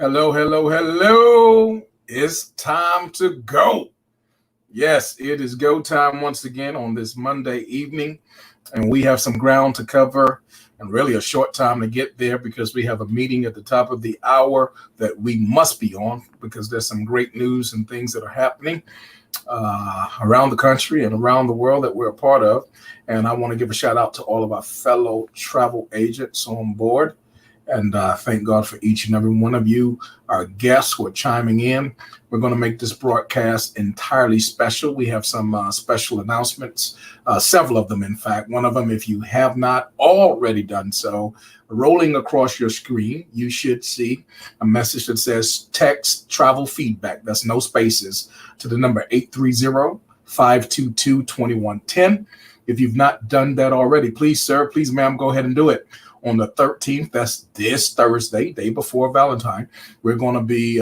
Hello, hello, hello. It's time to go. Yes, it is go time once again on this Monday evening. And we have some ground to cover and really a short time to get there because we have a meeting at the top of the hour that we must be on because there's some great news and things that are happening around the country and around the world that we're a part of. And I want to give a shout out to all of our fellow travel agents on board. And thank God for each and every one of you, our guests who are chiming in. We're going to make this broadcast entirely special. We have some special announcements, several of them, in fact. One of them, if you have not already done so, rolling across your screen, you should see a message that says text travel feedback. That's no spaces to the number 830-522-2110. If you've not done that already, please, sir, please, ma'am, go ahead and do it. On the 13th, that's this Thursday, day before Valentine, we're going to be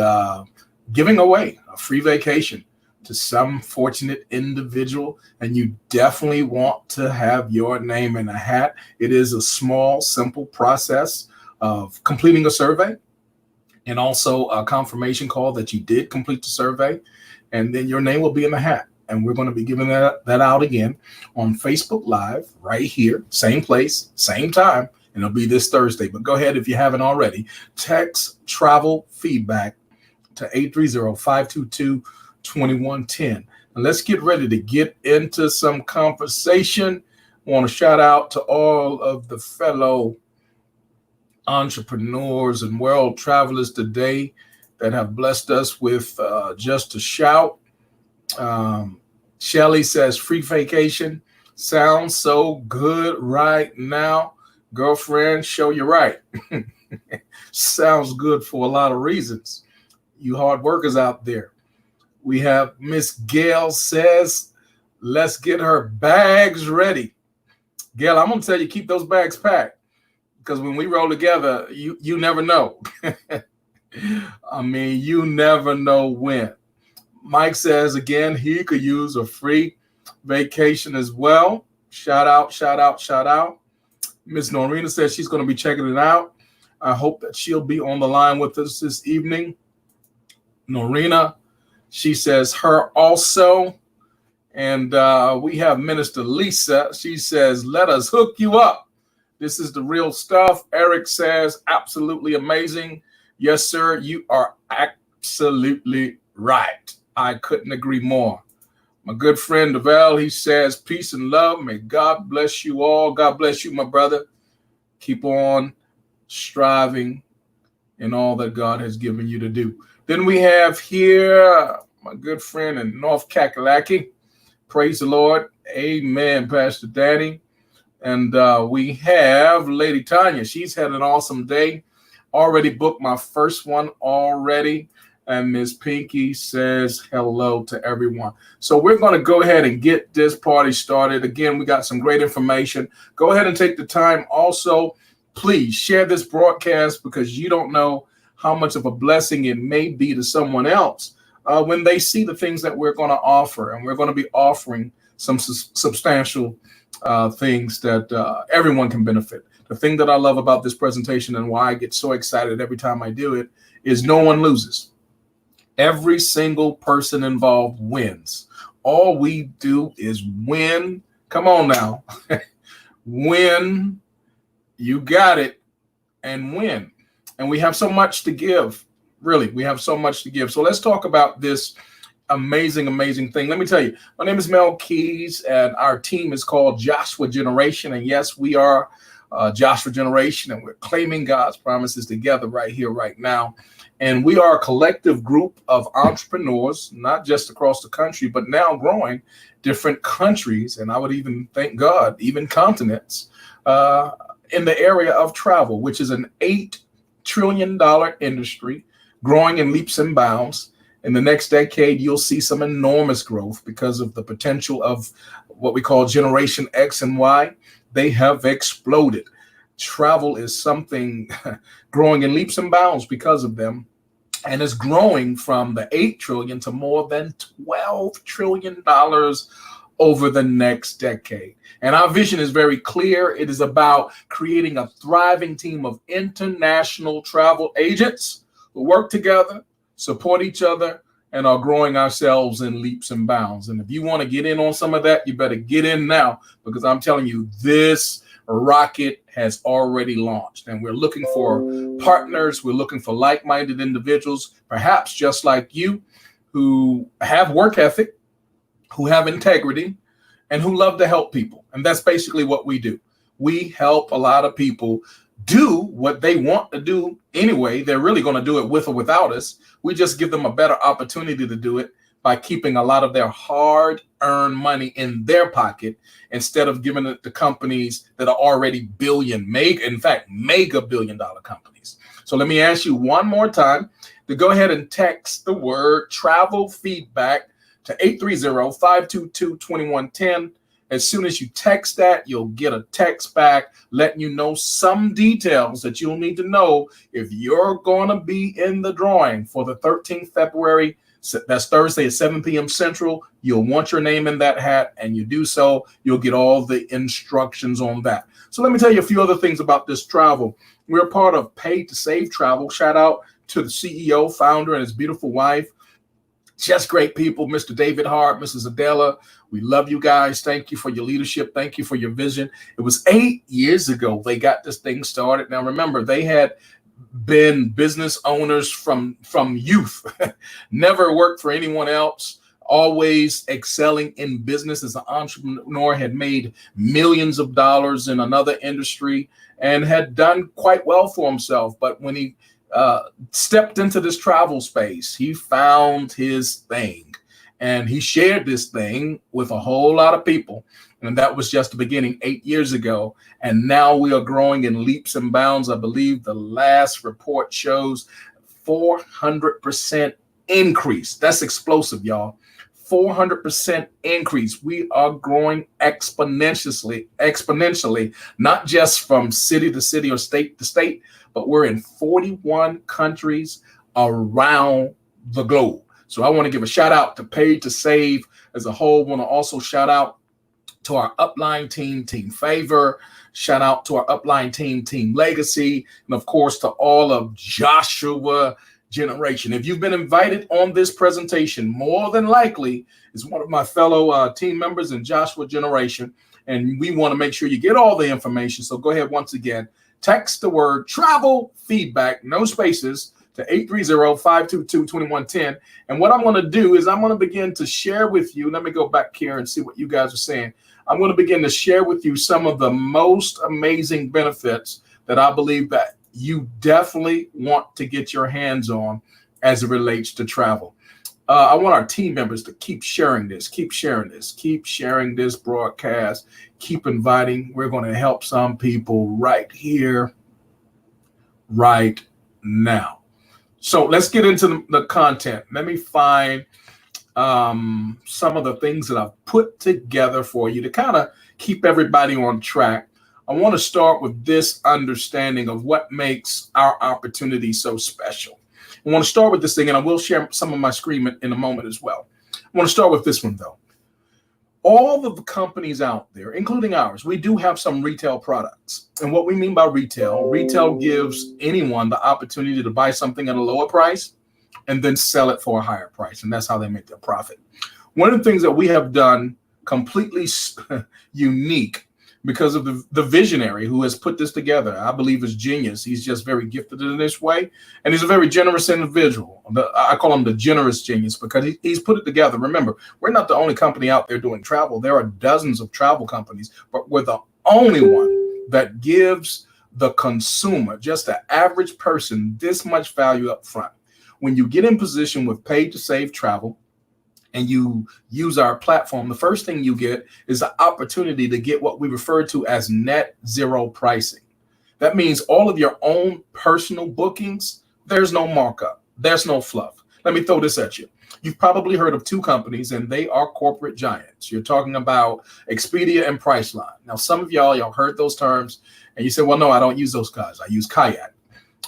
giving away a free vacation to some fortunate individual, and you definitely want to have your name in a hat. It is a small, simple process of completing a survey and also a confirmation call that you did complete the survey, and then your name will be in the hat. And we're going to be giving that out again on Facebook Live right here, same place, same time. And it'll be this Thursday. But go ahead, if you haven't already, text travel feedback to 830-522-2110. And let's get ready to get into some conversation. I want to shout out to all of the fellow entrepreneurs and world travelers today that have blessed us with just a shout. Shelly says, free vacation sounds so good right now. Girlfriend, show you right. Sounds good for a lot of reasons. You hard workers out there. We have Miss Gail says, let's get her bags ready. Gail, I'm going to tell you, keep those bags packed because when we roll together, you never know. I mean, you never know when. Mike says, again, he could use a free vacation as well. Shout out, shout out, shout out. Miss Norina says she's going to be checking it out. I hope that she'll be on the line with us this evening. Norina, she says her also. And we have Minister Lisa. She says, let us hook you up. This is the real stuff. Eric says, absolutely amazing. Yes, sir, you are absolutely right. I couldn't agree more. My good friend Deval, he says, peace and love. May God bless you all. God bless you, my brother. Keep on striving in all that God has given you to do. Then we have here my good friend in North Kakalaki. Praise the Lord. Amen, Pastor Danny. And we have Lady Tanya. She's had an awesome day. Already booked my first one already. And Miss Pinky says hello to everyone. So we're going to go ahead and get this party started. Again, we got some great information. Go ahead and take the time. Also, please share this broadcast because you don't know how much of a blessing it may be to someone else when they see the things that we're going to offer. And we're going to be offering some substantial things that everyone can benefit. The thing that I love about this presentation and why I get so excited every time I do it is no one loses. Every single person involved wins. All we do is win. Come on now. Win. You got it. And win. And we have so much to give. Really, we have so much to give. So let's talk about this amazing, amazing thing. Let me tell you, my name is Mel Keys, and our team is called Joshua Generation. And yes, we are Joshua Generation, and we're claiming God's promises together right here, right now. And we are a collective group of entrepreneurs, not just across the country, but now growing different countries. And I would even thank God, even continents in the area of travel, which is an $8 trillion industry growing in leaps and bounds. In the next decade, you'll see some enormous growth because of the potential of what we call Generation X and Y. They have exploded. Travel is something growing in leaps and bounds because of them, and is growing from the 8 trillion to more than $12 trillion over the next decade. And our vision is very clear. It is about creating a thriving team of international travel agents but work together, support each other, and are growing ourselves in leaps and bounds. And if you want to get in on some of that, you better get in now, because I'm telling you, this rocket has already launched, and we're looking for partners. We're looking for like-minded individuals, perhaps just like you, who have work ethic, who have integrity, and who love to help people. And that's basically what we do. We help a lot of people do what they want to do anyway. They're really going to do it with or without us. We just give them a better opportunity to do it by keeping a lot of their hard-earned money in their pocket instead of giving it to companies that are already mega billion-dollar companies. So let me ask you one more time to go ahead and text the word travel feedback to 830-522-2110. As soon as you text that, you'll get a text back letting you know some details that you'll need to know if you're going to be in the drawing for the 13th February. That's Thursday at 7 p.m. Central. You'll want your name in that hat, and you do so, you'll get all the instructions on that. So let me tell you a few other things about this travel. We're part of Pay to Save Travel. Shout out to the CEO, founder, and his beautiful wife. Just great people, Mr. David Hart, Mrs. Adela. We love you guys. Thank you for your leadership. Thank you for your vision. It was 8 years ago they got this thing started. Now, remember, they had been business owners from youth, never worked for anyone else, always excelling in business as an entrepreneur, had made millions of dollars in another industry and had done quite well for himself. But when he stepped into this travel space, he found his thing, and he shared this thing with a whole lot of people. And that was just the beginning 8 years ago. And now we are growing in leaps and bounds. I believe the last report shows 400% increase. That's explosive, y'all. 400% increase. We are growing exponentially, not just from city to city or state to state, but we're in 41 countries around the globe. So I want to give a shout out to Pay to Save as a whole. I want to also shout out to our upline team, Team Favor. Shout out to our upline team, Team Legacy. And of course, to all of Joshua Generation. If you've been invited on this presentation, more than likely is one of my fellow team members in Joshua Generation. And we want to make sure you get all the information. So go ahead once again, text the word travel feedback, no spaces, to 830-522-2110. And what I'm going to do is I'm going to begin to share with you. Let me go back here and see what you guys are saying. I'm going to begin to share with you some of the most amazing benefits that I believe that you definitely want to get your hands on as it relates to travel. I want our team members to keep sharing this, keep sharing this broadcast, keep inviting. We're going to help some people right here, right now. So let's get into the content. Let me find some of the things that I've put together for you to kind of keep everybody on track. I want to start with this understanding of what makes our opportunity so special. I want to start with this thing, and I will share some of my screen in a moment as well. I want to start with this one, though. All of the companies out there, including ours, we do have some retail products. And what we mean by retail gives anyone the opportunity to buy something at a lower price and then sell it for a higher price. And that's how they make their profit. One of the things that we have done completely unique, because of the visionary who has put this together, I believe is genius. He's just very gifted in this way. And he's a very generous individual. I call him the generous genius because he's put it together. Remember, we're not the only company out there doing travel. There are dozens of travel companies, but we're the only one that gives the consumer, just the average person, this much value up front. When you get in position with Pay to Save Travel, and you use our platform, the first thing you get is the opportunity to get what we refer to as net zero pricing. That means all of your own personal bookings, there's no markup, there's no fluff. Let me throw this at you. You've probably heard of two companies, and they are corporate giants. You're talking about Expedia and Priceline. Now, some of y'all heard those terms, and you say, well, no, I don't use those guys. I use Kayak.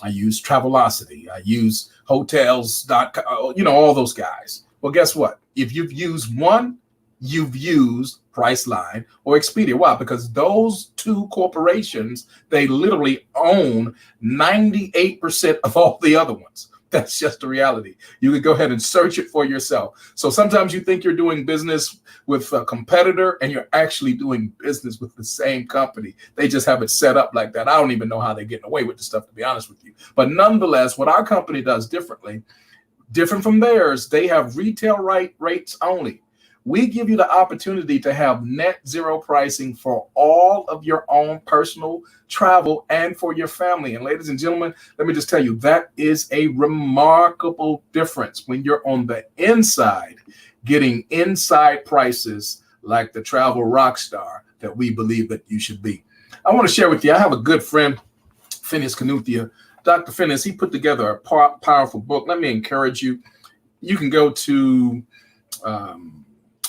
I use Travelocity. I use Hotels.com, all those guys. Well, guess what? If you've used one, you've used Priceline or Expedia. Why? Because those two corporations, they literally own 98% of all the other ones. That's just the reality. You could go ahead and search it for yourself. So sometimes you think you're doing business with a competitor and you're actually doing business with the same company. They just have it set up like that. I don't even know how they're getting away with the stuff, to be honest with you. But nonetheless, what our company does differently, different from theirs, they have retail rates only. We give you the opportunity to have net zero pricing for all of your own personal travel and for your family. And ladies and gentlemen, let me just tell you, that is a remarkable difference when you're on the inside, getting inside prices like the travel rock star that we believe that you should be. I want to share with you, I have a good friend, Phineas Canuthia. Dr. Phineas, he put together a powerful book. Let me encourage you. You can go to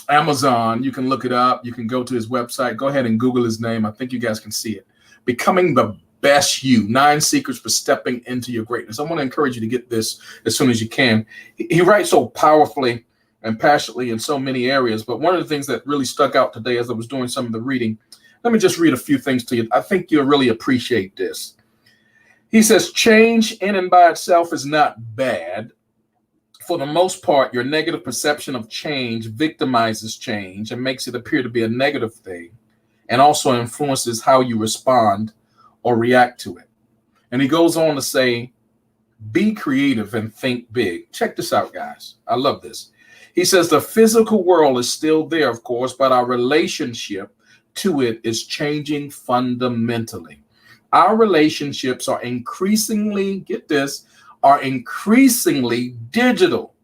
Amazon, you can look it up, you can go to his website, go ahead and Google his name. I think you guys can see it. Becoming the Best You, 9 Secrets for Stepping into Your Greatness. I want to encourage you to get this as soon as you can. He writes so powerfully and passionately in so many areas, but one of the things that really stuck out today as I was doing some of the reading, let me just read a few things to you. I think you'll really appreciate this. He says, change in and by itself is not bad. For the most part, your negative perception of change victimizes change and makes it appear to be a negative thing, and also influences how you respond or react to it. And he goes on to say, be creative and think big. Check this out, guys. I love this. He says the physical world is still there, of course, but our relationship to it is changing fundamentally. Our relationships are increasingly, get this, are increasingly digital,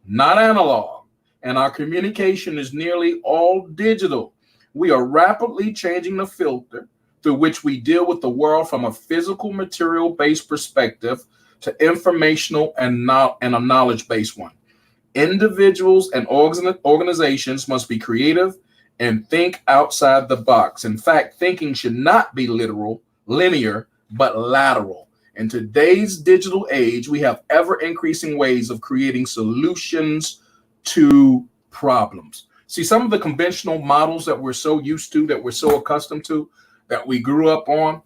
not analog, and our communication is nearly all digital. We are rapidly changing the filter through which we deal with the world from a physical material-based perspective to informational and a knowledge-based one. Individuals and organizations must be creative and think outside the box. In fact, thinking should not be linear, but lateral. In today's digital age, we have ever-increasing ways of creating solutions to problems. See, some of the conventional models that we're so used to, that we're so accustomed to, that we grew up on,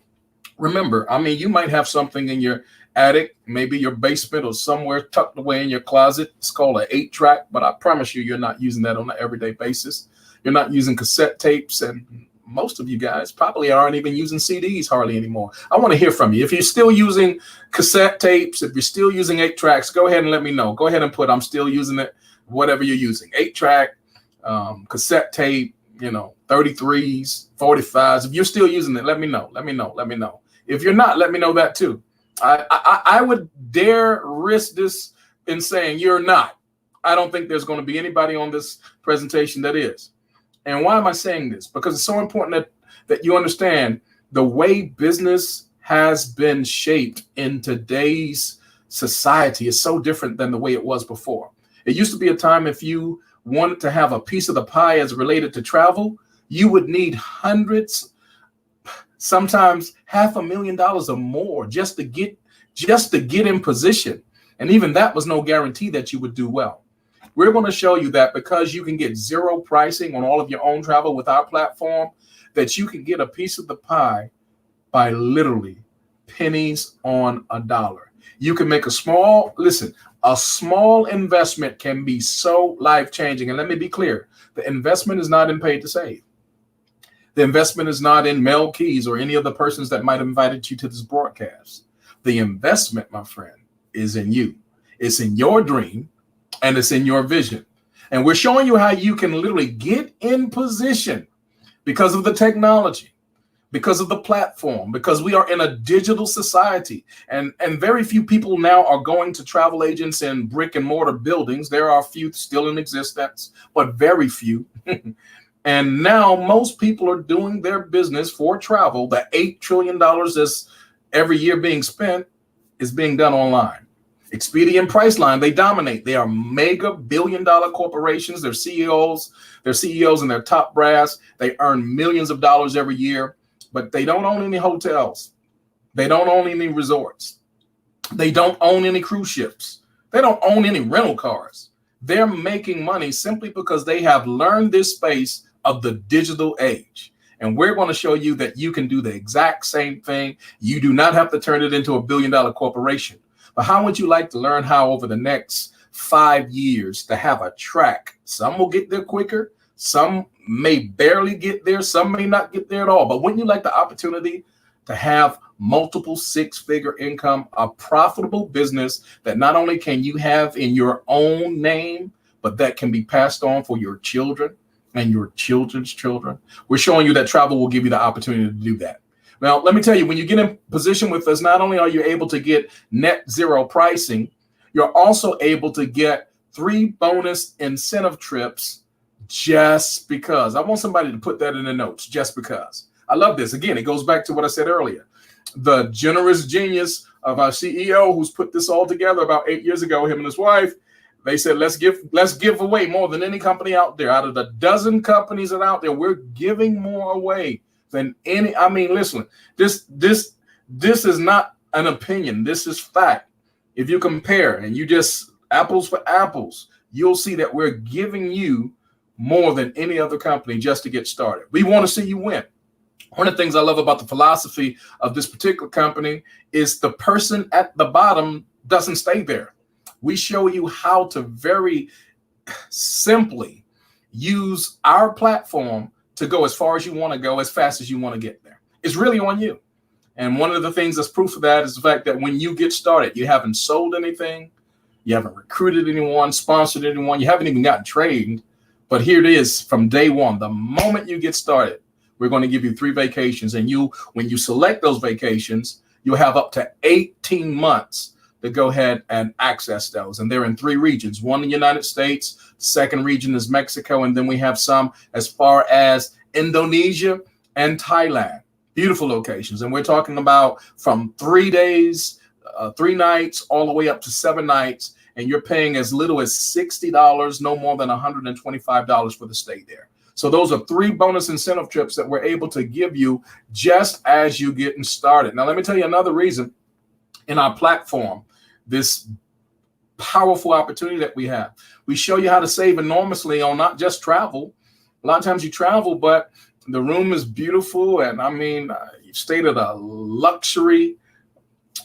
remember, I mean, you might have something in your attic, maybe your basement or somewhere tucked away in your closet. It's called an 8-track, but I promise you, you're not using that on an everyday basis. You're not using cassette tapes, and most of you guys probably aren't even using CDs hardly anymore. I want to hear from you. If you're still using cassette tapes, if you're still using 8-tracks, go ahead and let me know. Go ahead and put, I'm still using it, whatever you're using. 8-track, cassette tape, 33s, 45s. If you're still using it, let me know. Let me know. If you're not, let me know that too. I would dare risk this in saying you're not. I don't think there's going to be anybody on this presentation that is. And why am I saying this? Because it's so important that you understand the way business has been shaped in today's society is so different than the way it was before. It used to be a time if you wanted to have a piece of the pie as related to travel, you would need hundreds, sometimes $500,000 or more just to get in position. And even that was no guarantee that you would do well. We're going to show you that because you can get zero pricing on all of your own travel with our platform, that you can get a piece of the pie by literally pennies on a dollar. You can make a small investment can be so life-changing. And let me be clear, the investment is not in Paid to Save. The investment is not in Mel Keys or any of the persons that might have invited you to this broadcast. The investment, my friend, is in you. It's in your dream and it's in your vision. And we're showing you how you can literally get in position because of the technology, because of the platform, because we are in a digital society. And very few people now are going to travel agents in brick and mortar buildings. There are a few still in existence, but very few. And now most people are doing their business for travel. The $8 trillion that's every year being spent is being done online. Expedia and Priceline, they dominate. They are mega billion-dollar corporations. Their CEOs and their top brass, they earn millions of dollars every year, but they don't own any hotels. They don't own any resorts. They don't own any cruise ships. They don't own any rental cars. They're making money simply because they have learned this space of the digital age. And we're going to show you that you can do the exact same thing. You do not have to turn it into a billion-dollar corporation. But how would you like to learn how over the next 5 years to have a track? Some will get there quicker. Some may barely get there. Some may not get there at all. But wouldn't you like the opportunity to have multiple six-figure income, a profitable business that not only can you have in your own name, but that can be passed on for your children and your children's children? We're showing you that travel will give you the opportunity to do that. Now, let me tell you, when you get in position with us, not only are you able to get net zero pricing, you're also able to get 3 bonus incentive trips just because. I want somebody to put that in the notes, just because. I love this. Again, it goes back to what I said earlier. The generous genius of our CEO who's put this all together about 8 years ago, him and his wife, they said, let's give away more than any company out there. Out of the dozen companies that are out there, we're giving more away than any. I mean, listen, this is not an opinion. This is fact. If you compare and you just apples for apples, you'll see that we're giving you more than any other company just to get started. We want to see you win. One of the things I love about the philosophy of this particular company is the person at the bottom doesn't stay there. We show you how to very simply use our platform to go as far as you want to go, as fast as you want to get there. It's really on you. And one of the things that's proof of that is the fact that when you get started, you haven't sold anything, you haven't recruited anyone, sponsored anyone, you haven't even gotten trained. But here it is from day one. The moment you get started, we're going to give you 3 vacations. And when you select those vacations, you'll have up to 18 months to go ahead and access those. And they're in 3 regions, one in the United States, second region is Mexico, and then we have some as far as Indonesia and Thailand. Beautiful locations. And we're talking about from 3 days, 3 nights, all the way up to 7 nights. And you're paying as little as $60, no more than $125 for the stay there. So those are 3 bonus incentive trips that we're able to give you just as you getting started. Now, let me tell you another reason in our platform, this powerful opportunity that we have. We show you how to save enormously on not just travel. A lot of times you travel, but the room is beautiful. And I mean, you stayed at a luxury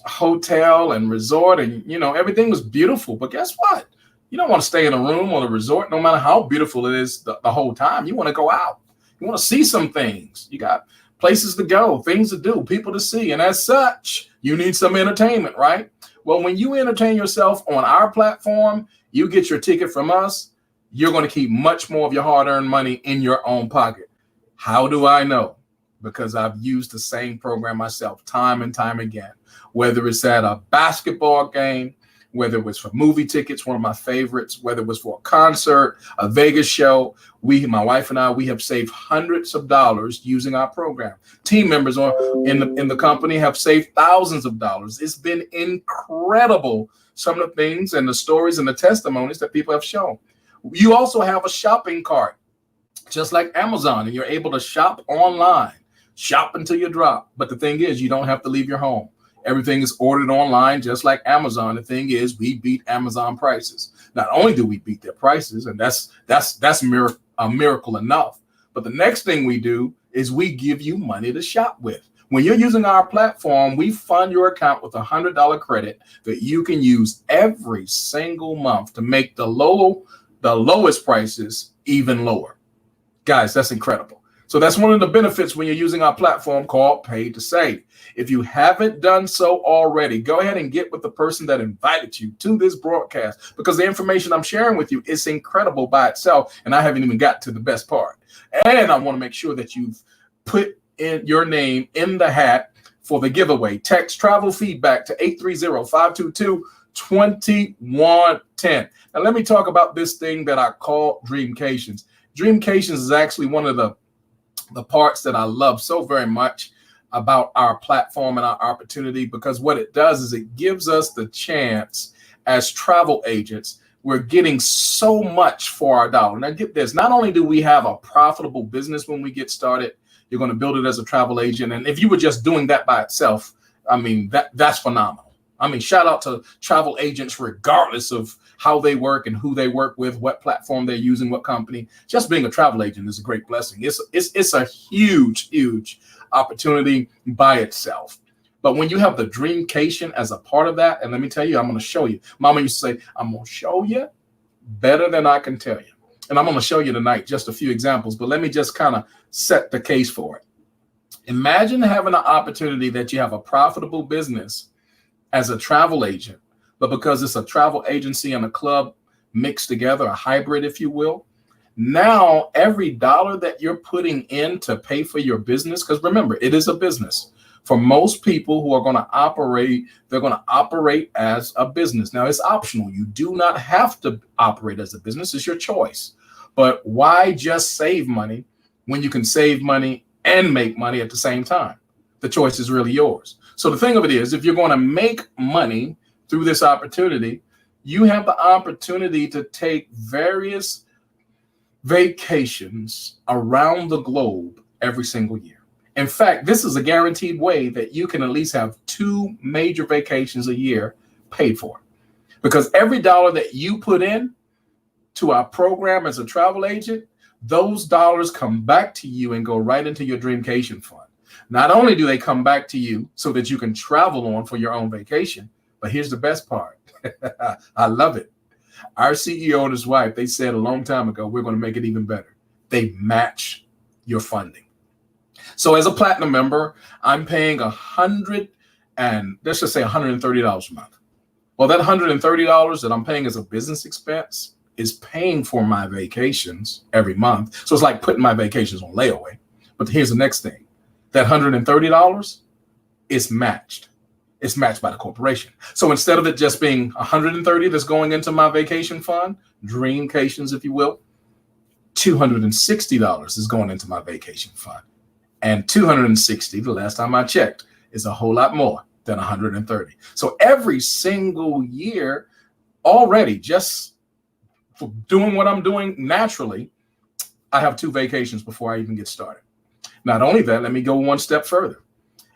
hotel and resort and, everything was beautiful. But guess what? You don't want to stay in a room or a resort, no matter how beautiful it is the whole time. You want to go out. You want to see some things. You got places to go, things to do, people to see. And as such, you need some entertainment, right? Well, when you entertain yourself on our platform, you get your ticket from us, you're going to keep much more of your hard-earned money in your own pocket. How do I know? Because I've used the same program myself time and time again, whether it's at a basketball game, whether it was for movie tickets, one of my favorites, whether it was for a concert, a Vegas show. My wife and I, we have saved hundreds of dollars using our program. Team members in the company have saved thousands of dollars. It's been incredible, some of the things and the stories and the testimonies that people have shown. You also have a shopping cart, just like Amazon, and you're able to shop online, shop until you drop. But the thing is, you don't have to leave your home. Everything is ordered online, just like Amazon. The thing is, we beat Amazon prices. Not only do we beat their prices, and that's a miracle enough, but the next thing we do is we give you money to shop with. When you're using our platform, we fund your account with $100 credit that you can use every single month to make the lowest prices even lower. Guys, that's incredible. So that's one of the benefits when you're using our platform called Pay to Save. If you haven't done so already, go ahead and get with the person that invited you to this broadcast, because the information I'm sharing with you is incredible by itself, and I haven't even got to the best part. And I want to make sure that you've put in your name in the hat for the giveaway. Text Travel Feedback to 830-522-2110. Now let me talk about this thing that I call Dreamcations. Dreamcations is actually one of the parts that I love so very much about our platform and our opportunity, because what it does is it gives us the chance as travel agents. We're getting so much for our dollar. Now get this, not only do we have a profitable business when we get started, you're going to build it as a travel agent. And if you were just doing that by itself, I mean, that's phenomenal. I mean, shout out to travel agents, regardless of how they work and who they work with, what platform they're using, what company. Just being a travel agent is a great blessing. It's a huge, huge opportunity by itself. But when you have the dreamcation as a part of that, and let me tell you, I'm going to show you. Mama used to say, I'm going to show you better than I can tell you. And I'm going to show you tonight just a few examples, but let me just kind of set the case for it. Imagine having an opportunity that you have a profitable business as a travel agent, but because it's a travel agency and a club mixed together, a hybrid, if you will, now every dollar that you're putting in to pay for your business, because remember, it is a business. For most people who are going to operate, they're going to operate as a business. Now, it's optional. You do not have to operate as a business. It's your choice. But why just save money when you can save money and make money at the same time? The choice is really yours. So the thing of it is, if you're going to make money through this opportunity, you have the opportunity to take various vacations around the globe every single year. In fact, this is a guaranteed way that you can at least have 2 major vacations a year paid for. Because every dollar that you put in to our program as a travel agent, those dollars come back to you and go right into your Dreamcation fund. Not only do they come back to you so that you can travel on for your own vacation, but here's the best part. I love it. Our CEO and his wife, they said a long time ago, we're going to make it even better. They match your funding. So as a platinum member, I'm paying $130 a month. Well, that $130 that I'm paying as a business expense is paying for my vacations every month. So it's like putting my vacations on layaway. But here's the next thing. That $130 is matched. It's matched by the corporation. So instead of it just being $130 that's going into my vacation fund, Dreamcations, if you will, $260 is going into my vacation fund. And $260, the last time I checked, is a whole lot more than $130. So every single year already, just for doing what I'm doing naturally, I have 2 vacations before I even get started. Not only that, let me go one step further.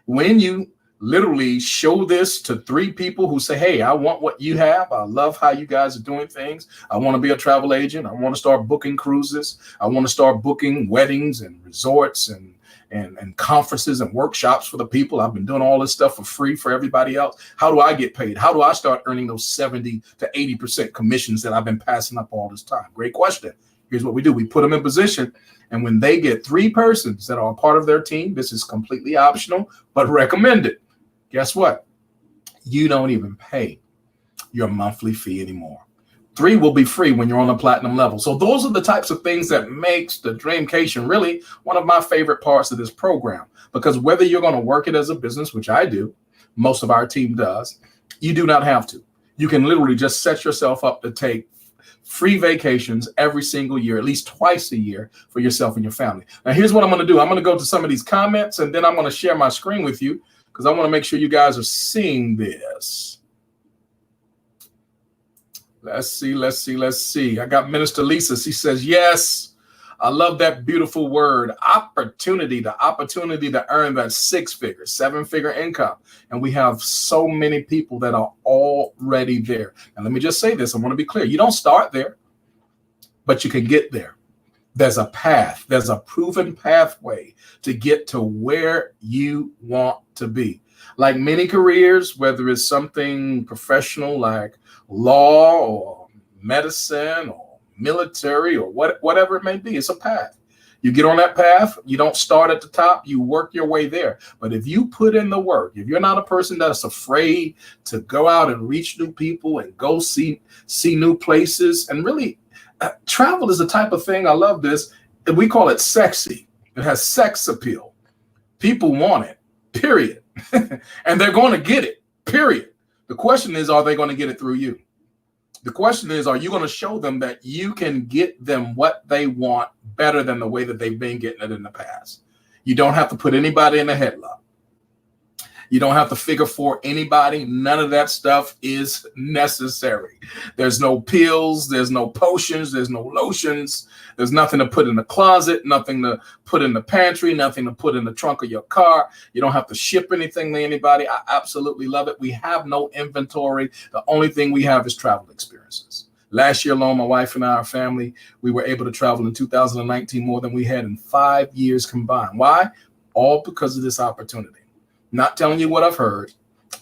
When you literally show this to 3 people who say, hey, I want what you have. I love how you guys are doing things. I want to be a travel agent. I want to start booking cruises. I want to start booking weddings and resorts and conferences and workshops for the people. I've been doing all this stuff for free for everybody else. How do I get paid? How do I start earning those 70 to 80% commissions that I've been passing up all this time? Great question. Here's what we do. We put them in position. And when they get 3 persons that are a part of their team, this is completely optional, but recommended. Guess what? You don't even pay your monthly fee anymore. 3 will be free when you're on the platinum level. So those are the types of things that makes the Dreamcation really one of my favorite parts of this program. Because whether you're going to work it as a business, which I do, most of our team does, you do not have to. You can literally just set yourself up to take free vacations every single year, at least twice a year for yourself and your family. Now, here's what I'm going to do. I'm going to go to some of these comments, and then I'm going to share my screen with you because I want to make sure you guys are seeing this. Let's see. I got Minister Lisa. She says, yes, I love that beautiful word, opportunity, the opportunity to earn that 6-figure, 7-figure income. And we have so many people that are already there. And let me just say this. I want to be clear. You don't start there, but you can get there. There's a path. There's a proven pathway to get to where you want to be. Like many careers, whether it's something professional like law or medicine or military or whatever it may be, it's a path. You get on that path, you don't start at the top, you work your way there. But if you put in the work, if you're not a person that's afraid to go out and reach new people and go see new places, and really travel is the type of thing, I love this, we call it sexy. It has sex appeal. People want it, period. And they're going to get it, period. The question is, are they going to get it through you? The question is, are you going to show them that you can get them what they want better than the way that they've been getting it in the past? You don't have to put anybody in a headlock. You don't have to figure for anybody. None of that stuff is necessary. There's no pills. There's no potions. There's no lotions. There's nothing to put in the closet, nothing to put in the pantry, nothing to put in the trunk of your car. You don't have to ship anything to anybody. I absolutely love it. We have no inventory. The only thing we have is travel experiences. Last year alone, my wife and I, our family, we were able to travel in 2019 more than we had in 5 years combined. Why? All because of this opportunity. Not telling you what I've heard.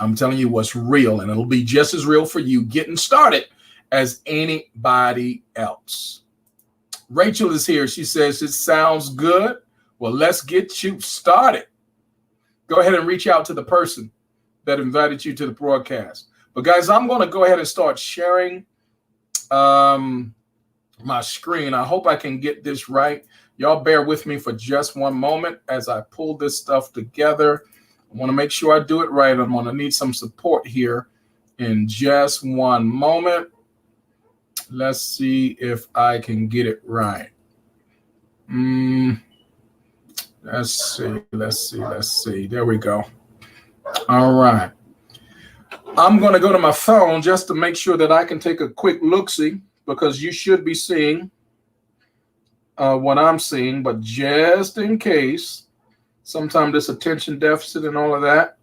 I'm telling you what's real, and it'll be just as real for you getting started as anybody else. Rachel is here. She says, it sounds good. Well, let's get you started. Go ahead and reach out to the person that invited you to the broadcast. But guys, I'm going to go ahead and start sharing my screen. I hope I can get this right. Y'all bear with me for just one moment as I pull this stuff together. I want to make sure I do it right. I'm going to need some support here in just one moment. Let's see if I can get it right. Let's see. There we go. All right. I'm going to go to my phone just to make sure that I can take a quick look-see, because you should be seeing what I'm seeing, but just in case, sometimes this attention deficit and all of that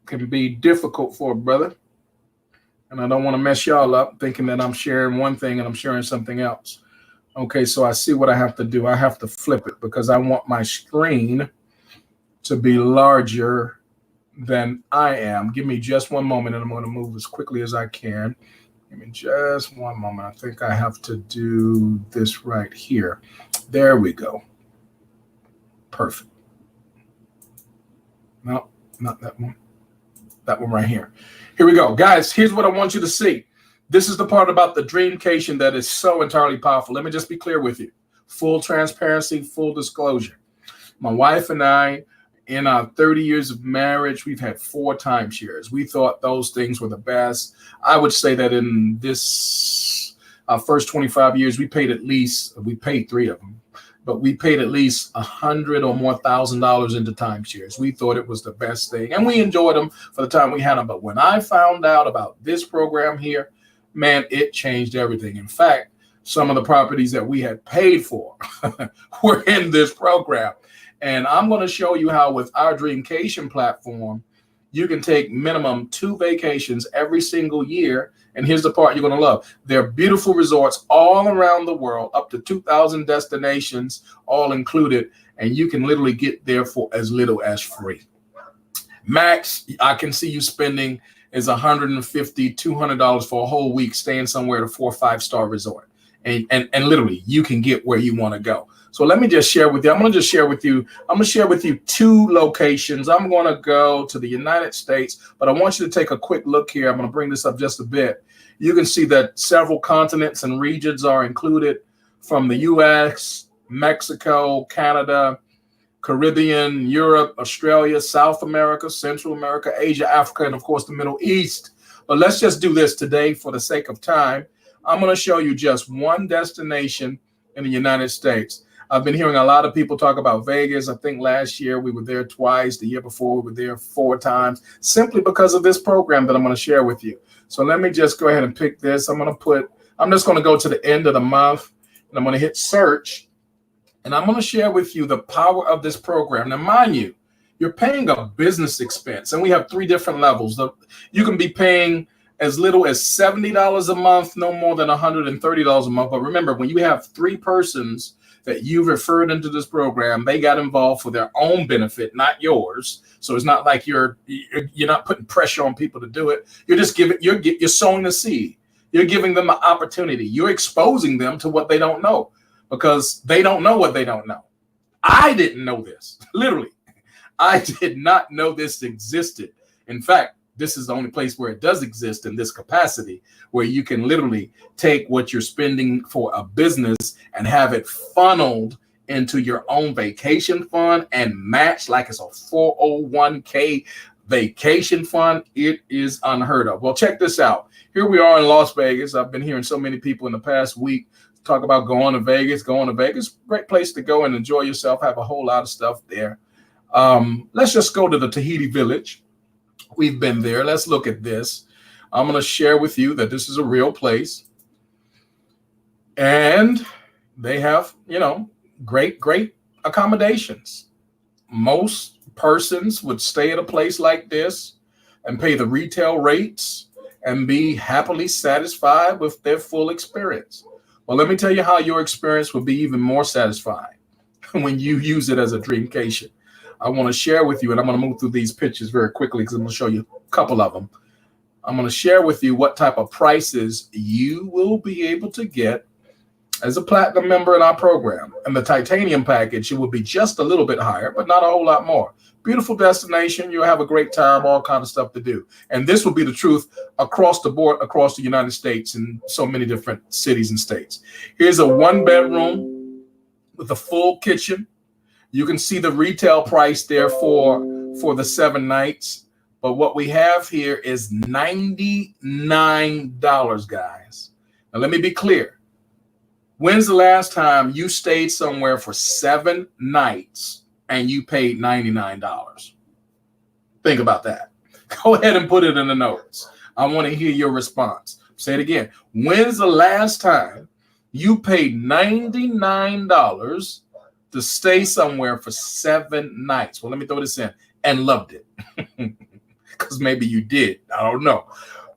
can be difficult for a brother. And I don't want to mess y'all up thinking that I'm sharing one thing and I'm sharing something else. Okay, so I see what I have to do. I have to flip it because I want my screen to be larger than I am. Give me just one moment and I'm going to move as quickly as I can. Give me just one moment. I think I have to do this right here. There we go. Perfect. No, not that one. That one right here. Here we go. Guys, here's what I want you to see. This is the part about the dreamcation that is so entirely powerful. Let me just be clear with you. Full transparency, full disclosure. My wife and I, in our 30 years of marriage, we've had 4 timeshares. We thought those things were the best. I would say that in this first 25 years, we paid 3 of them, but we paid at least $100,000 or more into timeshares. We thought it was the best thing, and we enjoyed them for the time we had them. But when I found out about this program here, man, it changed everything. In fact, some of the properties that we had paid for were in this program. And I'm going to show you how with our Dreamcation platform, you can take minimum 2 vacations every single year. And here's the part you're going to love. They're beautiful resorts all around the world, up to 2,000 destinations, all included. And you can literally get there for as little as free. Max, I can see you spending is $150, $200 for a whole week staying somewhere at a 4 or 5-star resort. And literally you can get where you want to go. So let me just share with you. I'm going to share with you 2 locations. I'm going to go to the United States, but I want you to take a quick look here. I'm going to bring this up just a bit. You can see that several continents and regions are included, from the US, Mexico, Canada, Caribbean, Europe, Australia, South America, Central America, Asia, Africa, and of course the Middle East. But let's just do this today for the sake of time. I'm going to show you just one destination in the United States. I've been hearing a lot of people talk about Vegas. I think last year we were there twice. The year before we were there 4 times, simply because of this program that I'm going to share with you. So let me just go ahead and pick this. I'm just going to go to the end of the month, and I'm going to hit search. And I'm going to share with you the power of this program. Now, mind you, you're paying a business expense, and we have 3 different levels. You can be paying as little as $70 a month, no more than $130 a month. But remember, when you have 3 persons that you've referred into this program, they got involved for their own benefit, not yours. So it's not like you're not putting pressure on people to do it. You're just you're sowing the seed. You're giving them an opportunity. You're exposing them to what they don't know, because they don't know what they don't know. I didn't know this. Literally, I did not know this existed. In fact, this is the only place where it does exist in this capacity, where you can literally take what you're spending for a business and have it funneled into your own vacation fund and match like it's a 401k vacation fund. It is unheard of. Well, check this out. Here we are in Las Vegas. I've been hearing so many people in the past week talk about going to Vegas. Great place to go and enjoy yourself. Have a whole lot of stuff there. Let's just go to the Tahiti Village. We've been there. Let's look at this. I'm going to share with you that this is a real place. And they have, great accommodations. Most persons would stay at a place like this and pay the retail rates and be happily satisfied with their full experience. Well, let me tell you how your experience will be even more satisfying. when you use it as a dreamcation. I want to share with you, and I'm going to move through these pictures very quickly because I'm going to show you a couple of them. I'm going to share with you what type of prices you will be able to get as a platinum member in our program. And the titanium package, it will be just a little bit higher, but not a whole lot more. Beautiful destination. You'll have a great time, all kind of stuff to do. And this will be the truth across the board, across the United States and so many different cities and states. Here's a 1-bedroom with a full kitchen. You can see the retail price there for the 7 nights. But what we have here is $99, guys. Now, let me be clear. When's the last time you stayed somewhere for 7 nights and you paid $99? Think about that. Go ahead and put it in the notes. I want to hear your response. Say it again. When's the last time you paid $99 to stay somewhere for 7 nights? Well, let me throw this in. And loved it. Because maybe you did. I don't know.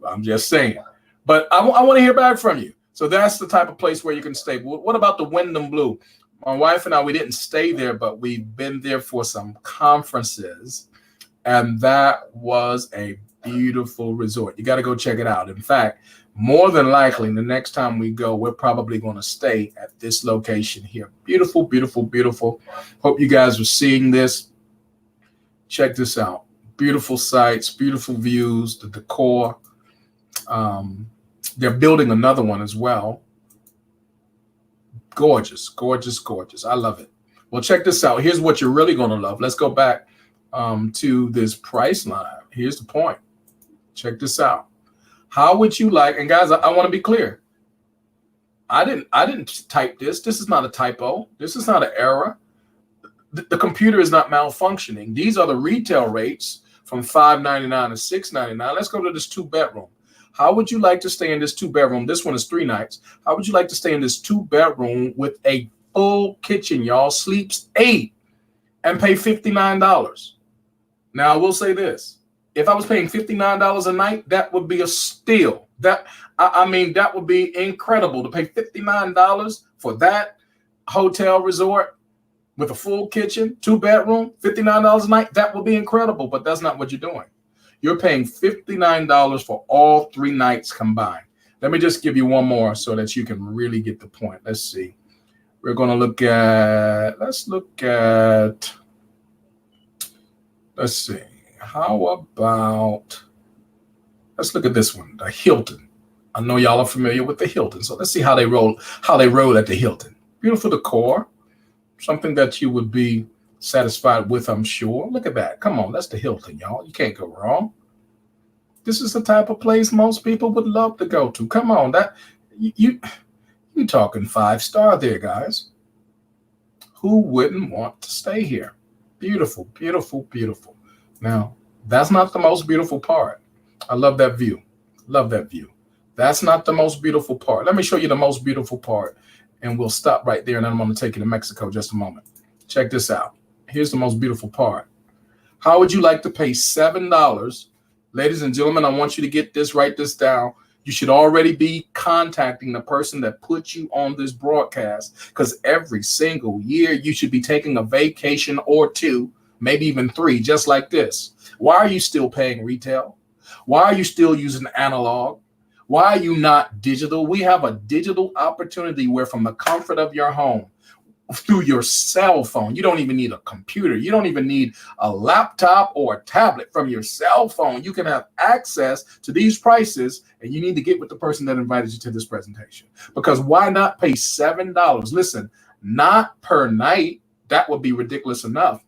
I'm just saying. But I want to hear back from you. So that's the type of place where you can stay. What about the Wyndham Blue? My wife and I, we didn't stay there, but we've been there for some conferences. And that was a beautiful resort. You got to go check it out. In fact, more than likely, the next time we go, we're probably going to stay at this location here. Beautiful, beautiful, beautiful. Hope you guys are seeing this. Check this out. Beautiful sights, beautiful views, the decor. They're building another one as well. Gorgeous, gorgeous, gorgeous. I love it. Well, check this out. Here's what you're really going to love. Let's go back to this price line. Here's the point. Check this out. How would you like, and guys, I want to be clear. I didn't type this. This is not a typo. This is not an error. The computer is not malfunctioning. These are the retail rates from $599 to $699. Let's go to this 2-bedroom. How would you like to stay in this 2-bedroom? This one is 3 nights. How would you like to stay in this 2-bedroom with a full kitchen, y'all? Sleeps 8 and pay $59. Now, I will say this. If I was paying $59 a night, that would be a steal. That would be incredible to pay $59 for that hotel resort with a full kitchen, 2-bedroom, $59 a night. That would be incredible, but that's not what you're doing. You're paying $59 for all 3 nights combined. Let me just give you one more so that you can really get the point. Let's see. We're going to let's see. How about, let's look at this one, the Hilton. I know y'all are familiar with the Hilton, so let's see how they roll at the Hilton. Beautiful decor, something that you would be satisfied with, I'm sure. Look at that. Come on, that's the Hilton, y'all. You can't go wrong. This is the type of place most people would love to go to. Come on, that you talking 5-star there, guys. Who wouldn't want to stay here? Beautiful, beautiful, beautiful. Now, that's not the most beautiful part. I love that view. Love that view. That's not the most beautiful part. Let me show you the most beautiful part, and we'll stop right there, and then I'm going to take you to Mexico just a moment. Check this out. Here's the most beautiful part. How would you like to pay $7? Ladies and gentlemen, I want you to get this, write this down. You should already be contacting the person that put you on this broadcast, because every single year you should be taking a vacation or 2, maybe even 3, just like this. Why are you still paying retail? Why are you still using analog? Why are you not digital? We have a digital opportunity where from the comfort of your home, through your cell phone, you don't even need a computer. You don't even need a laptop or a tablet. From your cell phone, you can have access to these prices, and you need to get with the person that invited you to this presentation. Because why not pay $7? Listen, not per night. That would be ridiculous enough.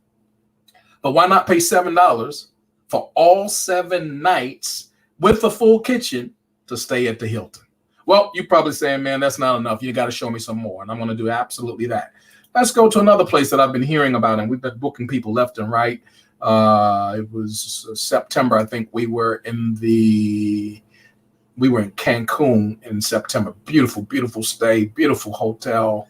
But why not pay $7 for all 7 nights with a full kitchen to stay at the Hilton? Well, you're probably saying, man, that's not enough. You got to show me some more. And I'm going to do absolutely that. Let's go to another place that I've been hearing about, and we've been booking people left and right. It was September. I think we were in Cancun in September. Beautiful, beautiful stay, beautiful hotel,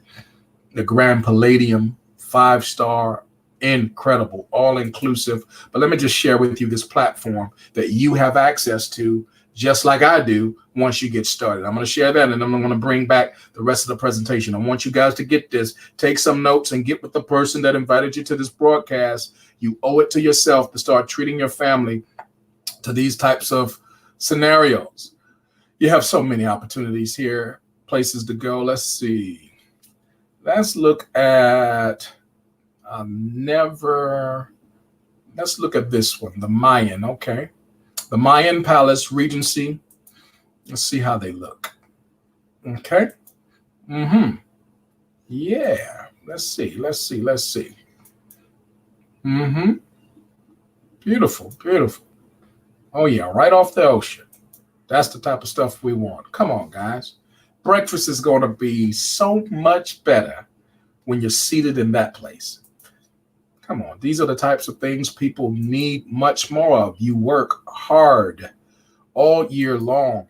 the Grand Palladium, 5-star, incredible, all inclusive. But let me just share with you this platform that you have access to just like I do once you get started. I'm going to share that, and I'm going to bring back the rest of the presentation. I want you guys to get this. Take some notes and get with the person that invited you to this broadcast. You owe it to yourself to start treating your family to these types of scenarios. You have so many opportunities here, places to go. Let's see. Let's look at let's look at this one, the Mayan, okay. The Mayan Palace Regency. Let's see how they look. Okay. Yeah. Let's see. Beautiful, beautiful. Oh yeah, right off the ocean. That's the type of stuff we want. Come on, guys. Breakfast is going to be so much better when you're seated in that place. Come on. These are the types of things people need much more of. You work hard all year long.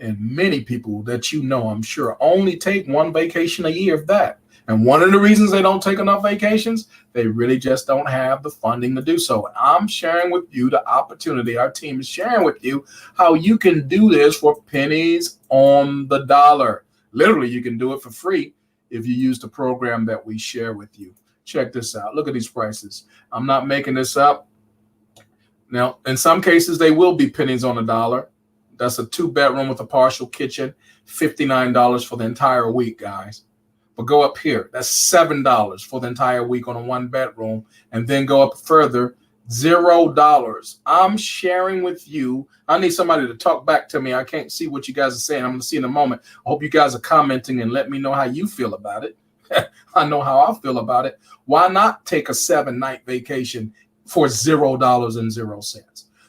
And many people that you know, I'm sure, only take one vacation a year, if that. And one of the reasons they don't take enough vacations, they really just don't have the funding to do so. I'm sharing with you the opportunity. Our team is sharing with you how you can do this for pennies on the dollar. Literally, you can do it for free if you use the program that we share with you. Check this out. Look at these prices. I'm not making this up. Now, in some cases, they will be pennies on the dollar. That's a 2-bedroom with a partial kitchen, $59 for the entire week, guys. But go up here. That's $7 for the entire week on a 1-bedroom. And then go up further, $0. I'm sharing with you. I need somebody to talk back to me. I can't see what you guys are saying. I'm going to see in a moment. I hope you guys are commenting and let me know how you feel about it. I know how I feel about it. Why not take a 7-night vacation for $0?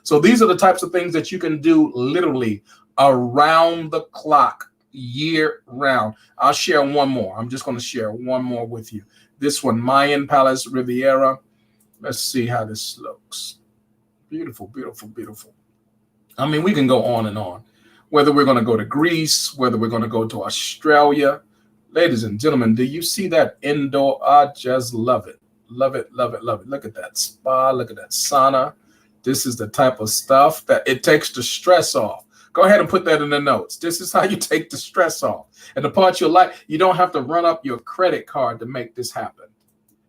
So these are the types of things that you can do literally around the clock, year round. I'll share one more. I'm just going to share one more with you. This one, Mayan Palace Riviera. Let's see how this looks. Beautiful, beautiful, beautiful. I mean, we can go on and on. Whether we're going to go to Greece, whether we're going to go to Australia. Ladies and gentlemen, do you see that indoor? I just love it. Love it, love it, love it. Look at that spa. Look at that sauna. This is the type of stuff that it takes the stress off. Go ahead and put that in the notes. This is how you take the stress off. And the part you like, you don't have to run up your credit card to make this happen.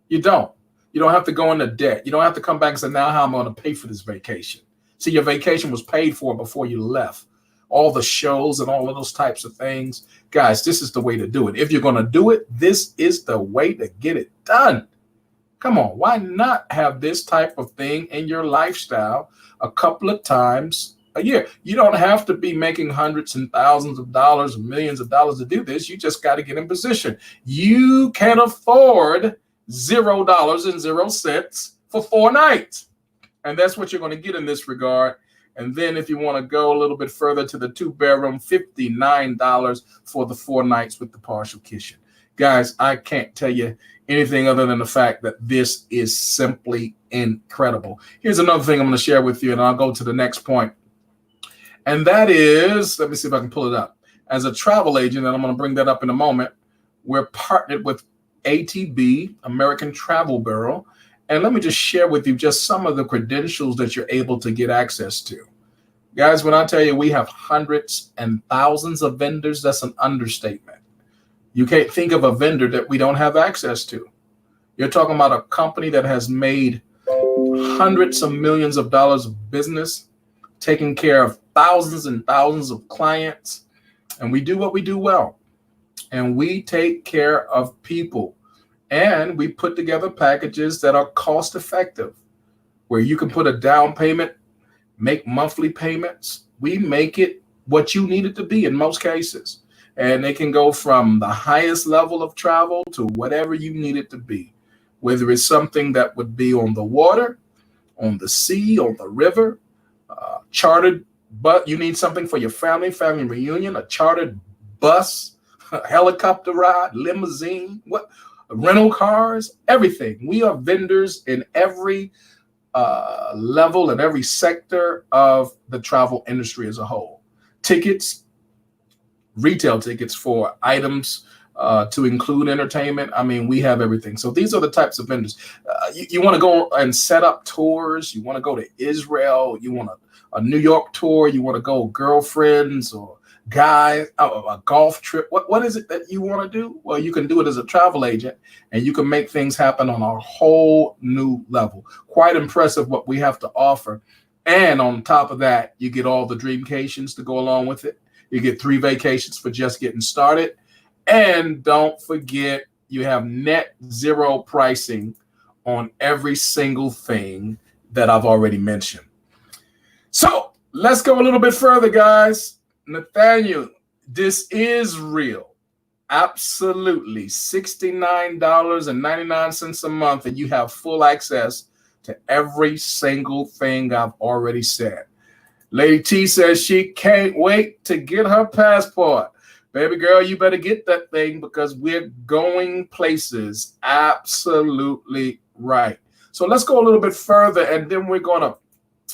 You don't. You don't have to go into debt. You don't have to come back and say, now how am I going to pay for this vacation? See, your vacation was paid for before you left. All the shows and all of those types of things. Guys, this is the way to do it. If you're going to do it, this is the way to get it done. Come on, why not have this type of thing in your lifestyle a couple of times a year? You don't have to be making hundreds and thousands of dollars, millions of dollars to do this. You just got to get in position. You can afford $0 for 4 nights. And that's what you're going to get in this regard. And then if you want to go a little bit further to the 2-bedroom, $59 for the 4 nights with the partial kitchen. Guys, I can't tell you anything other than the fact that this is simply incredible. Here's another thing I'm going to share with you, and I'll go to the next point. And that is, let me see if I can pull it up. As a travel agent, and I'm going to bring that up in a moment, we're partnered with ATB, American Travel Bureau. And let me just share with you just some of the credentials that you're able to get access to. Guys, when I tell you we have hundreds and thousands of vendors, that's an understatement. You can't think of a vendor that we don't have access to. You're talking about a company that has made hundreds of millions of dollars of business, taking care of thousands and thousands of clients. And we do what we do well. And we take care of people. And we put together packages that are cost effective, where you can put a down payment, make monthly payments. We make it what you need it to be in most cases. And it can go from the highest level of travel to whatever you need it to be, whether it's something that would be on the water, on the sea, on the river, chartered, but you need something for your family reunion, a chartered bus, a helicopter ride, limousine, rental cars, everything. We are vendors in every level and every sector of the travel industry as a whole. Tickets, retail tickets for items to include entertainment. I mean, we have everything. So these are the types of vendors. You want to go and set up tours. You want to go to Israel. You want a New York tour. You want to go girlfriends or guys, a golf trip. What is it that you want to do? Well, you can do it as a travel agent, and you can make things happen on a whole new level. Quite impressive what we have to offer. And on top of that, you get all the dreamcations to go along with it. You get 3 vacations for just getting started. And don't forget, you have net zero pricing on every single thing that I've already mentioned. So let's go a little bit further, guys. Nathaniel, this is real. Absolutely. $69.99 a month, and you have full access to every single thing I've already said. Lady T says she can't wait to get her passport. Baby girl, you better get that thing because we're going places. Absolutely right. So let's go a little bit further, and then we're going to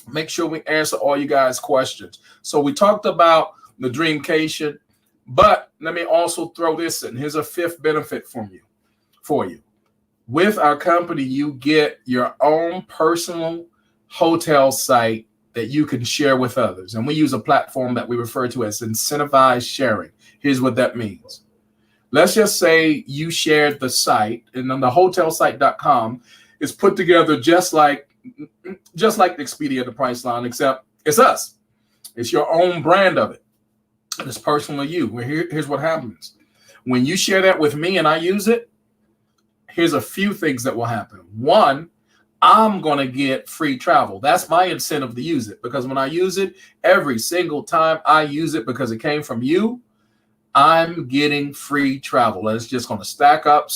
make sure we answer all you guys' questions. So we talked about the Dreamcation, but let me also throw this in. Here's a 5th benefit for you. With our company, you get your own personal hotel site that you can share with others. And we use a platform that we refer to as incentivized sharing. Here's what that means. Let's just say you shared the site, and on the hotelsite.com is put together just like the Expedia, the Priceline, except it's us. It's your own brand of it. And it's personal to you. Well, here's what happens. When you share that with me and I use it, here's a few things that will happen. One, I'm going to get free travel. That's my incentive to use it, because when I use it, every single time I use it because it came from you, I'm getting free travel. And it's just going to stack up.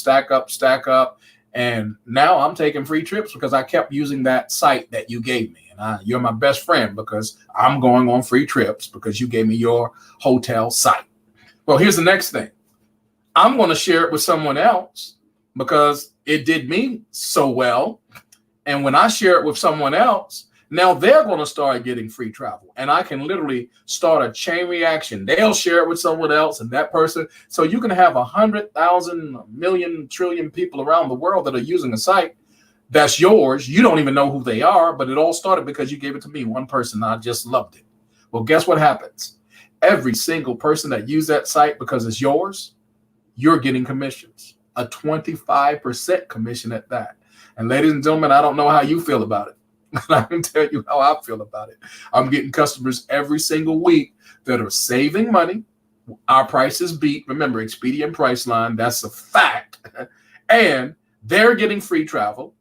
And now I'm taking free trips because I kept using that site that you gave me. And you're my best friend because I'm going on free trips because you gave me your hotel site. Well, here's the next thing. I'm going to share it with someone else because it did me so well. And when I share it with someone else, now they're going to start getting free travel. And I can literally start a chain reaction. They'll share it with someone else and that person. So you can have 100,000, million, trillion people around the world that are using a site that's yours. You don't even know who they are, but it all started because you gave it to me, one person. I just loved it. Well, guess what happens? Every single person that used that site because it's yours, you're getting commissions, a 25% commission at that. And ladies and gentlemen, I don't know how you feel about it. I can tell you how I feel about it. I'm getting customers every single week that are saving money. Our prices beat. Remember, Expedia and Priceline, that's a fact. And they're getting free travel,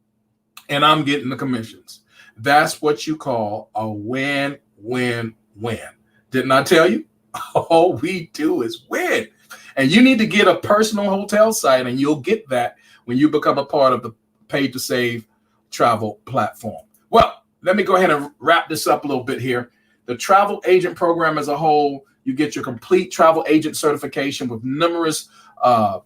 and I'm getting the commissions. That's what you call a win-win-win. Didn't I tell you? All we do is win. And you need to get a personal hotel site, and you'll get that when you become a part of the Paid to Save travel platform. Well, let me go ahead and wrap this up a little bit here. The travel agent program as a whole, you get your complete travel agent certification with numerous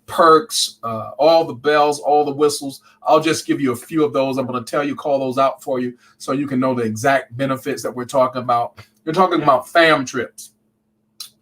perks, all the bells, all the whistles. I'll just give you a few of those. I'm going to tell you, call those out for you so you can know the exact benefits that we're talking about. You're talking about fam trips.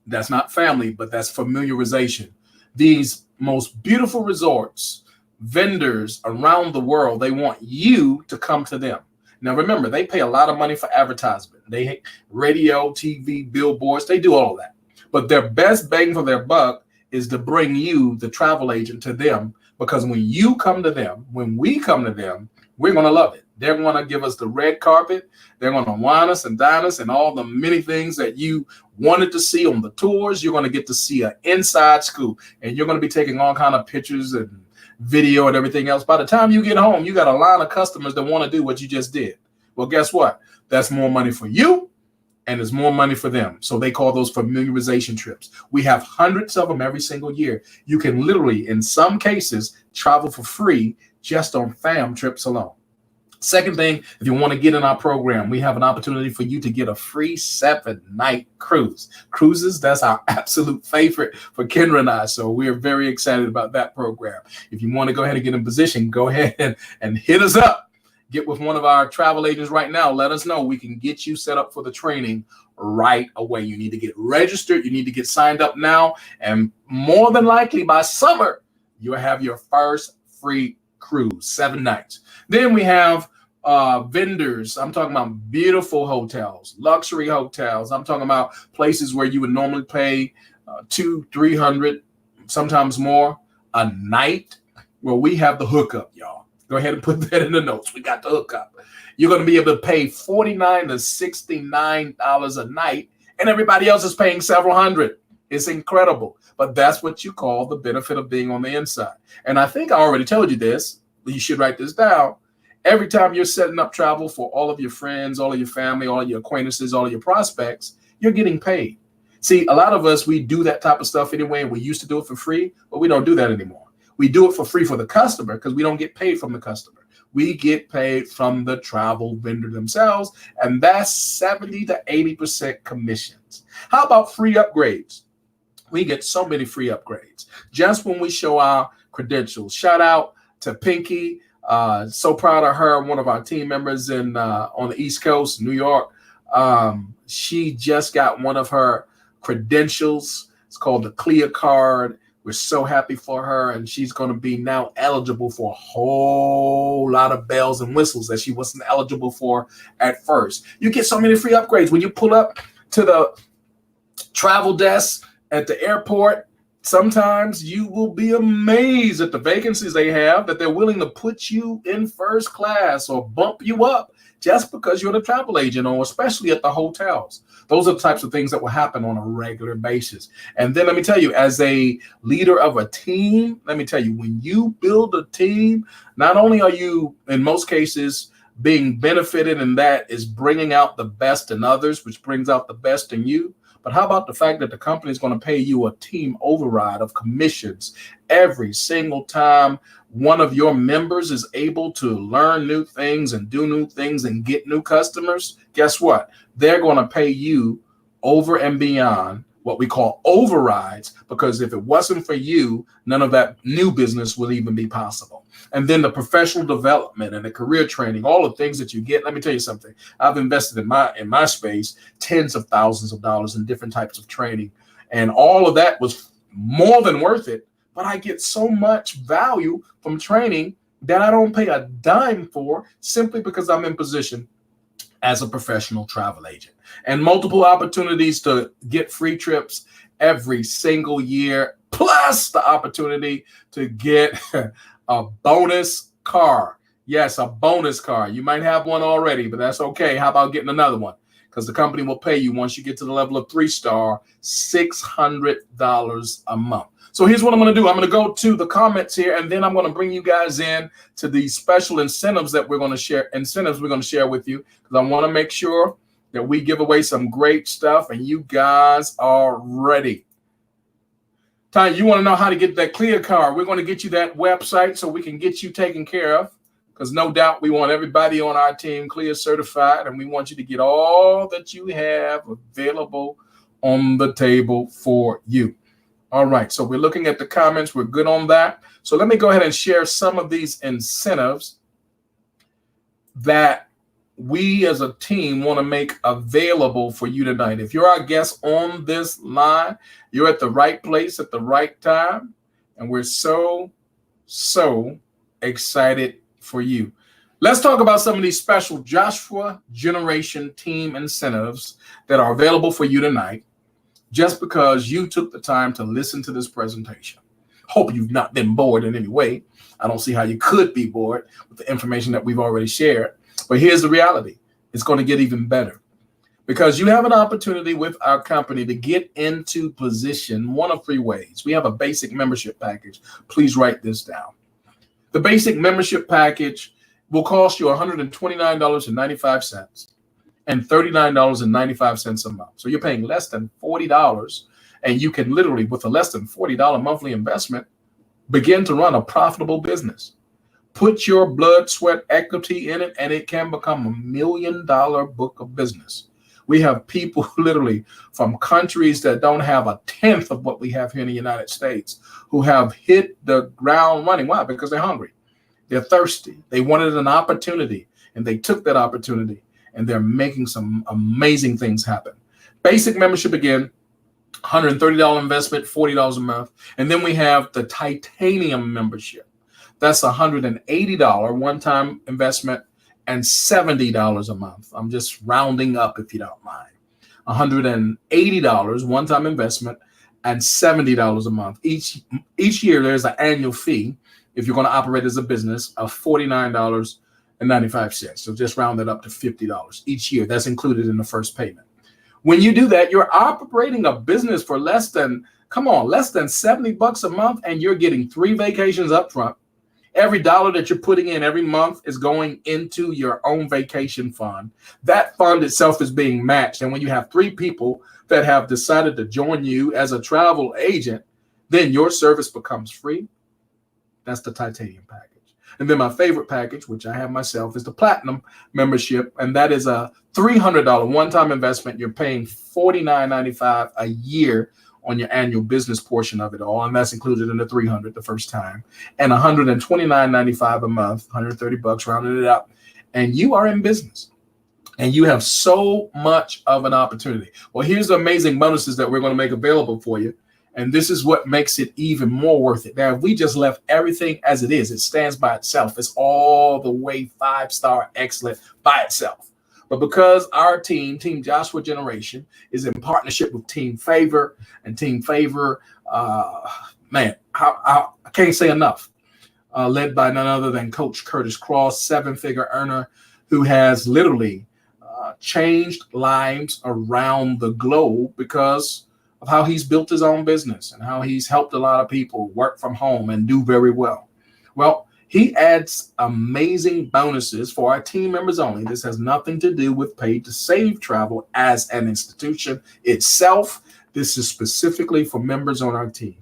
That's not family, but that's familiarization. These most beautiful resorts, vendors around the world, they want you to come to them. Now, remember, they pay a lot of money for advertisement. They radio, TV, billboards, they do all of that. But their best bang for their buck is to bring you, the travel agent, to them, because when you come to them, when we come to them, we're going to love it. They're going to give us the red carpet. They're going to wine us and dine us and all the many things that you wanted to see on the tours. You're going to get to see an inside scoop, and you're going to be taking all kind of pictures and video and everything else. By the time you get home, you got a line of customers that want to do what you just did. Well, guess what? That's more money for you, and it's more money for them. So they call those familiarization trips. We have hundreds of them every single year. You can literally, in some cases, travel for free just on fam trips alone. Second thing, if you want to get in our program, we have an opportunity for you to get a free 7-night cruise. Cruises, that's our absolute favorite for Kendra and I. So we're very excited about that program. If you want to go ahead and get in position, go ahead and hit us up. Get with one of our travel agents right now. Let us know. We can get you set up for the training right away. You need to get registered. You need to get signed up now. And more than likely by summer, you'll have your first free cruise, 7 nights. Then we have vendors. I'm talking about beautiful hotels, luxury hotels. I'm talking about places where you would normally pay $200-300, sometimes more a night. Well, we have the hookup, y'all. Go ahead and put that in the notes. We got the hookup. You're going to be able to pay $49 to $69 a night, and everybody else is paying several hundred. It's incredible. But that's what you call the benefit of being on the inside. And I think I already told you this, but you should write this down. Every time you're setting up travel for all of your friends, all of your family, all of your acquaintances, all of your prospects, you're getting paid. See, a lot of us, we do that type of stuff anyway, and we used to do it for free, but we don't do that anymore. We do it for free for the customer because we don't get paid from the customer. We get paid from the travel vendor themselves, and that's 70 to 80% commissions. How about free upgrades? We get so many free upgrades just when we show our credentials. Shout out to Pinky. So proud of her, one of our team members on the East Coast, New York. She just got one of her credentials. It's called the Clear Card. We're so happy for her, and she's going to be now eligible for a whole lot of bells and whistles that she wasn't eligible for at first. You get so many free upgrades when you pull up to the travel desk at the airport. Sometimes you will be amazed at the vacancies they have, that they're willing to put you in first class or bump you up just because you're the travel agent, or especially at the hotels. Those are the types of things that will happen on a regular basis. And then let me tell you, as a leader of a team, let me tell you, when you build a team, not only are you, in most cases, being benefited, and that is bringing out the best in others, which brings out the best in you, but how about the fact that the company is going to pay you a team override of commissions every single time one of your members is able to learn new things and do new things and get new customers? Guess what? They're going to pay you over and beyond what we call overrides, because if it wasn't for you, none of that new business would even be possible. And then the professional development and the career training, all the things that you get. Let me tell you something. I've invested in my space tens of thousands of dollars in different types of training, and all of that was more than worth it. But I get so much value from training that I don't pay a dime for, simply because I'm in position as a professional travel agent, and multiple opportunities to get free trips every single year, plus the opportunity to get a bonus car. Yes, a bonus car. You might have one already, but that's okay. How about getting another one? Because the company will pay you, once you get to the level of 3-star, $600 a month. So here's what I'm going to do. I'm going to go to the comments here, and then I'm going to bring you guys in to the special incentives that we're going to share with you, because I want to make sure that we give away some great stuff and you guys are ready. Ty, you want to know how to get that Clear Card? We're going to get you that website so we can get you taken care of, because no doubt we want everybody on our team Clear certified, and we want you to get all that you have available on the table for you. All right, so we're looking at the comments. We're good on that. So let me go ahead and share some of these incentives that we as a team want to make available for you tonight. If you're our guest on this line, you're at the right place at the right time, and we're so excited for you. Let's talk about some of these special Joshua Generation team incentives that are available for you tonight, just because you took the time to listen to this presentation. Hope you've not been bored in any way. I don't see how you could be bored with the information that we've already shared. But here's the reality. It's going to get even better, because you have an opportunity with our company to get into position one of 3 ways. We have a basic membership package. Please write this down. The basic membership package will cost you $129.95. and $39.95 a month. So you're paying less than $40, and you can literally, with a less than $40 monthly investment, begin to run a profitable business. Put your blood, sweat, equity in it, and it can become $1 million book of business. We have people literally from countries that don't have a tenth of what we have here in the United States who have hit the ground running. Why? Because they're hungry. They're thirsty. They wanted an opportunity, and they took that opportunity, and they're making some amazing things happen. Basic membership again, $130 investment, $40 a month. And then we have the titanium membership. That's $180 one-time investment and $70 a month. I'm just rounding up if you don't mind. $180 one-time investment and $70 a month. Each year there's an annual fee if you're going to operate as a business of $49.95. So just round it up to $50 each year. That's included in the first payment. When you do that, you're operating a business for less than $70 a month, and you're getting 3 vacations up front. Every dollar that you're putting in every month is going into your own vacation fund. That fund itself is being matched. And when you have 3 people that have decided to join you as a travel agent, then your service becomes free. That's the titanium package. And then my favorite package, which I have myself, is the platinum membership. And that is a $300 one-time investment. You're paying $49.95 a year on your annual business portion of it all, and that's included in the $300 the first time, and $129.95 a month, $130 rounded it up, and you are in business, and you have so much of an opportunity. Well, here's the amazing bonuses that we're going to make available for you, and this is what makes it even more worth it. Now, if we just left everything as it is, it stands by itself. It's all the way 5-star excellent by itself. But because our team, Team Joshua Generation, is in partnership with Team Favor, and Team Favor, I can't say enough, led by none other than Coach Curtis Cross, 7-figure earner who has literally changed lives around the globe because of how he's built his own business and how he's helped a lot of people work from home and do very well. Well, he adds amazing bonuses for our team members only. This has nothing to do with Paid to Save Travel as an institution itself. This is specifically for members on our team.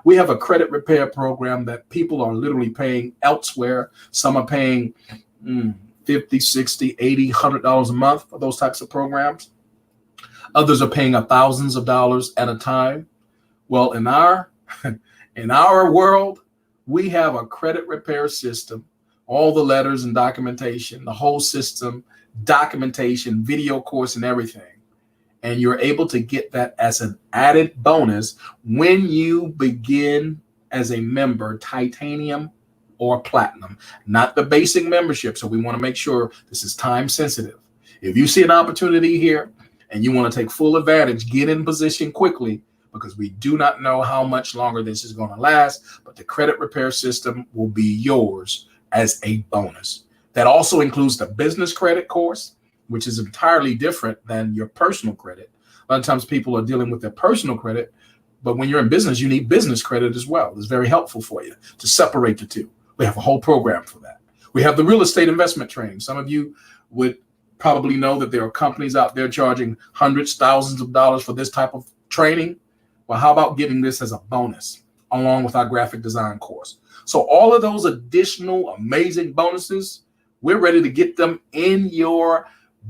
We have a credit repair program that people are literally paying elsewhere. Some are paying $50, $60, $80, $100 a month for those types of programs. Others are paying thousands of dollars at a time. Well, in our world, we have a credit repair system, all the letters and documentation, the whole system, documentation, video course, and everything. And you're able to get that as an added bonus when you begin as a member, titanium or platinum, not the basic membership. So we want to make sure this is time sensitive. If you see an opportunity here and you want to take full advantage, get in position quickly, because we do not know how much longer this is going to last, but the credit repair system will be yours as a bonus. That also includes the business credit course, which is entirely different than your personal credit. A lot of times people are dealing with their personal credit, but when you're in business, you need business credit as well. It's very helpful for you to separate the two. We have a whole program for that. We have the real estate investment training. Some of you would probably know that there are companies out there charging hundreds, thousands of dollars for this type of training. Well, how about getting this as a bonus along with our graphic design course? So all of those additional amazing bonuses, we're ready to get them in your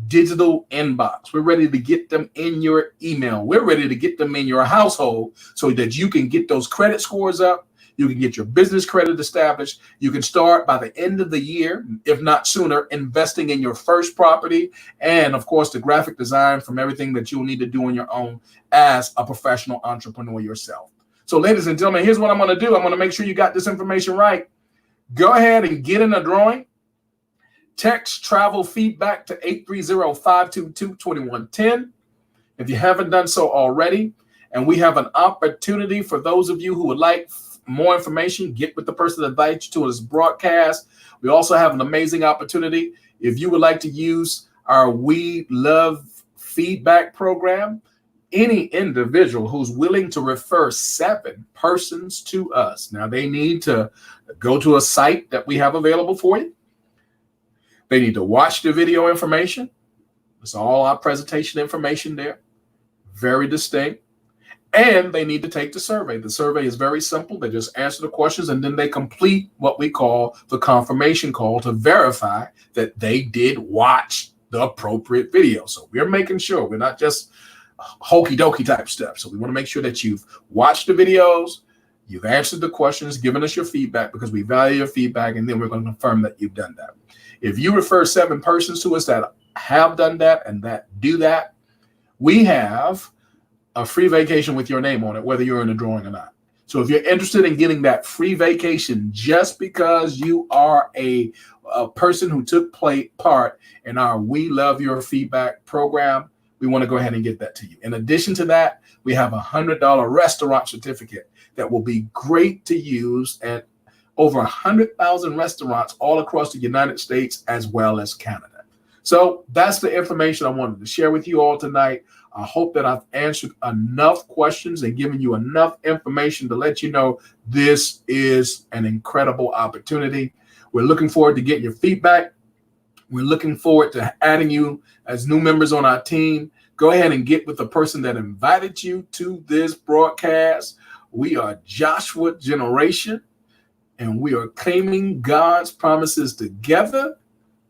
digital inbox. We're ready to get them in your email. We're ready to get them in your household so that you can get those credit scores up. You can get your business credit established. You can start by the end of the year, if not sooner, investing in your first property. And of course, the graphic design from everything that you'll need to do on your own as a professional entrepreneur yourself. So ladies and gentlemen, here's what I'm going to do. I'm going to make sure you got this information right. Go ahead and get in the drawing. Text Travel Feedback to 830-522-2110 if you haven't done so already. And we have an opportunity for those of you who would like more information, get with the person that invites you to this broadcast. We also have an amazing opportunity. If you would like to use our We Love Feedback program, any individual who's willing to refer 7 persons to us. Now, they need to go to a site that we have available for you. They need to watch the video information. It's all our presentation information there. Very distinct. And they need to take the survey. The survey is very simple. They just answer the questions, and then they complete what we call the confirmation call to verify that they did watch the appropriate video. So we're making sure we're not just hokey dokey type stuff. So we want to make sure that you've watched the videos, you've answered the questions, given us your feedback, because we value your feedback, and then we're going to confirm that you've done that. If you refer 7 persons to us that have done that and that do that, we have a free vacation with your name on it, whether you're in the drawing or not. So if you're interested in getting that free vacation just because you are a person who took part in our We Love Your Feedback program, we want to go ahead and get that to you. In addition to that, we have a $100 restaurant certificate that will be great to use at over 100,000 restaurants all across the United States as well as Canada. So that's the information I wanted to share with you all tonight. I hope that I've answered enough questions and given you enough information to let you know this is an incredible opportunity. We're looking forward to getting your feedback. We're looking forward to adding you as new members on our team. Go ahead and get with the person that invited you to this broadcast. We are Joshua Generation, and we are claiming God's promises together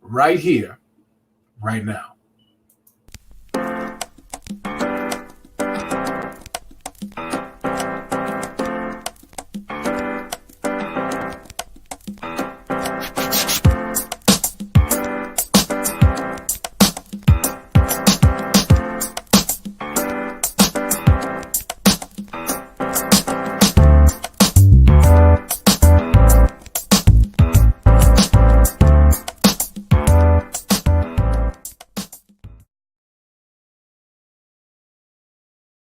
right here, right now.